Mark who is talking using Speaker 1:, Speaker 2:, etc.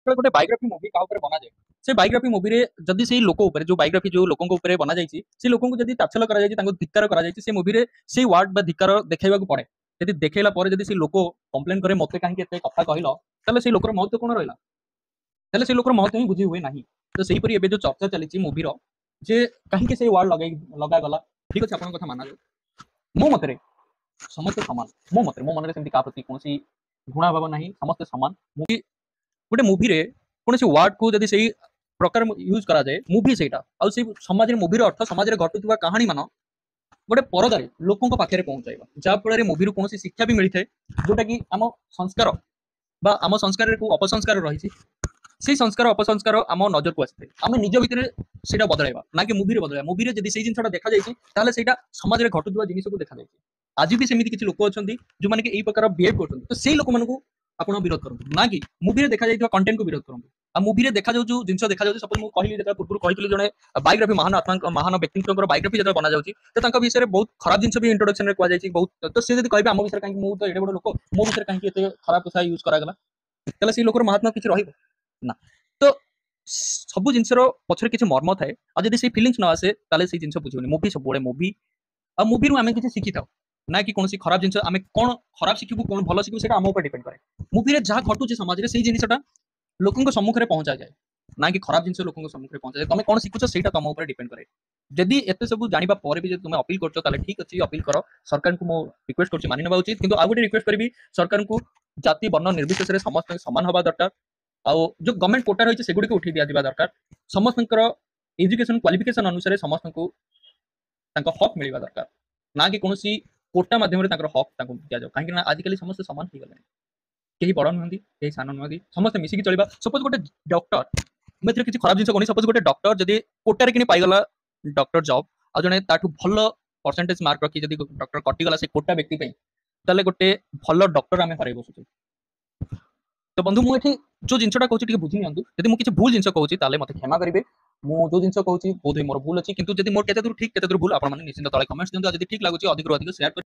Speaker 1: गोटे biography movie का ऊपर बना जाए से बायोग्राफी मूवी रे जदि से लोक ऊपर जो बायोग्राफी जो लोकों ऊपर बना जाइछि से लोकों को जदि ताच्छल करा जाइछि तांको धिक्कार करा जाइछि से मूवी रे से वर्ड बा धिक्कार देखाइबा को पड़े जदि देखेला पर जदि से लोक कंप्लेन करे मते काहे एते कथा कहलो तले से लोकर महत्व कोन रहला तले से लोकर महत्व ही बुझी हुए नाही तो सेही परी एबे जो चर्चा चलीछि मूवी रो जे काहे के से वर्ड लगा गला ठीक अछि आपन कथा माना जाय मो मतरे समस्त समान मो मन रे सेमति का प्रति कोनसी गुणा भाव नाही समस्त समान मूवी गोटे मूवी रे कौन से वर्ड को जदि सही प्रकार यूज करा जाए मूवी सेटा आ से समाज रे मूवी रो अर्थ समाज रे घटुवा कहानी मान गोटे परदारे लोकों पाखे पहुंचाइबा जहाँ फल मूवी कौन शिक्षा भी मिलता है जोटा कि आम संस्कार बा आम संस्कार को अपसंस्कार रही से संस्कार अपसंस्कार आम नजर को आसी आम निज भितर से बदलैबा ना कि मूवी बदलैबा मूवी जब से जिनसा देखा जाए समाज में घटुवा जिन को देखा जाए आज भी सेमती किसी लोक अच्छा जो मैंने यही प्रकार बिहेव कर तो से लोक मानक ଆପଣ ବିରୋଧ କରନ୍ତୁ ନା କି ମୁଭିରେ ଦେଖାଯାଇଥିବା କଣ୍ଟେଣ୍ଟ କୁ ବିରୋଧ କରନ୍ତୁ ଆଉ ମୁଭିରେ ଦେଖାଯାଉ ଯୋଉ ଜିନିଷ ଦେଖାଯାଉଛି ସପୋଜ ମୁଁ କହିଲି ଯେତେବେଳେ ପୂର୍ବରୁ କହିଥିଲି ଜଣେ ବାୟୋଗ୍ରାଫି ମହାନ ଆତ୍ମା ମହାନ ବ୍ୟକ୍ତିଙ୍କର ବାୟୋଗ୍ରାଫି ଯେତେବେଳେ ବନାଯାଉଛି ତ ତାଙ୍କ ବିଷୟରେ ବହୁତ ଖରାପ ଜିନିଷ ବି ଇଣ୍ଟ୍ରୋଡକ୍ସନ ରେ କୁହାଯାଇଛି ବହୁତ ତ ସେ ଯଦି କହିବେ ଆମ ବିଷୟରେ କାହିଁକି ମୁଁ ତ ଏଡେ ବଡ ଲୋକ ମୋ ବିଷୟରେ କାହିଁକି ଏତେ ଖରାପ କଥା ୟୁଜ କରାଗଲା ତାହେଲେ ସେଇ ଲୋକର ମହାତ୍ମା କିଛି ରହିବ ନା ତ ସବୁ ଜିନିଷର ପଛରେ କିଛି ମର୍ମ ଥାଏ ଆଉ ଯଦି ସେଇ ଫିଲିଂସ ନ ଆସେ ତାହେଲେ ସେଇ ଜିନିଷ ବୁଝିବନି ମୁଭି ସବୁବେଳେ ମୁଭି ଆଉ ମୁଭିରୁ ଆମେ କିଛି ଶିଖିଥାଉ ना कि कौन खराब जिन आम कौन खराब शिखु कौन भल शिखु से आम डिपेंड करे मुवी जहाँ घटुचे समाज में से जिनटा लोकों सम्मुखें पहुंचा जाए ना कि खराब जिन लोकों सम्मुखें पहुंचा जाए तुम कौन शिखुच से तुम ऊपर डिपेंड करे जदि एत सब जाना पर भी तुम अपील कर ठीक अच्छे अपील कर सरकार को रिक्वेस्ट कर मानि ना उचित किंतु आउ गोटे रिक्वेस्ट करी सरकार को जाति वर्ण निर्विशेष समस्त सामान हवा दरकार आउ जो गवर्नमेंट कोटा रही है उठे दिया दरकार समस्त एजुकेशन क्वालिफिकेशन अनुसार समस्त को हक मिलवा दरकार ना कि कौन कोटा माध्यम हक दि जाओ कहीं आजिकल समस्त सामान हो गले कहीं बड़ नुहति कहीं सान नुहति समस्त मिसिकी चलवा सपोज गोटे डॉक्टर मैं किसी खराब जिन कहनी सपोज गोटे डॉक्टर जब कोटार कि पाईगला डॉक्टर जॉब आ जड़े भल परसेंटेज मार्क रखी जब डॉक्टर कटिगला से कोटा व्यक्ति ताले गोटे भल डॉक्टर आम हर बसुचे तो बंधु मुझे जो जिनसा कहूँ बुझी नि यदि मुझे भूल जिन कहूँ मत क्षमा करेंगे मु जो जिन कहूँ बोध मोर भूल अच्छी किंतु जब मोर केते दूर ठीक केते दूर भूल आप निश्चित तले कमेंट्स दिखाते ठीक लगुच अधिक शेयर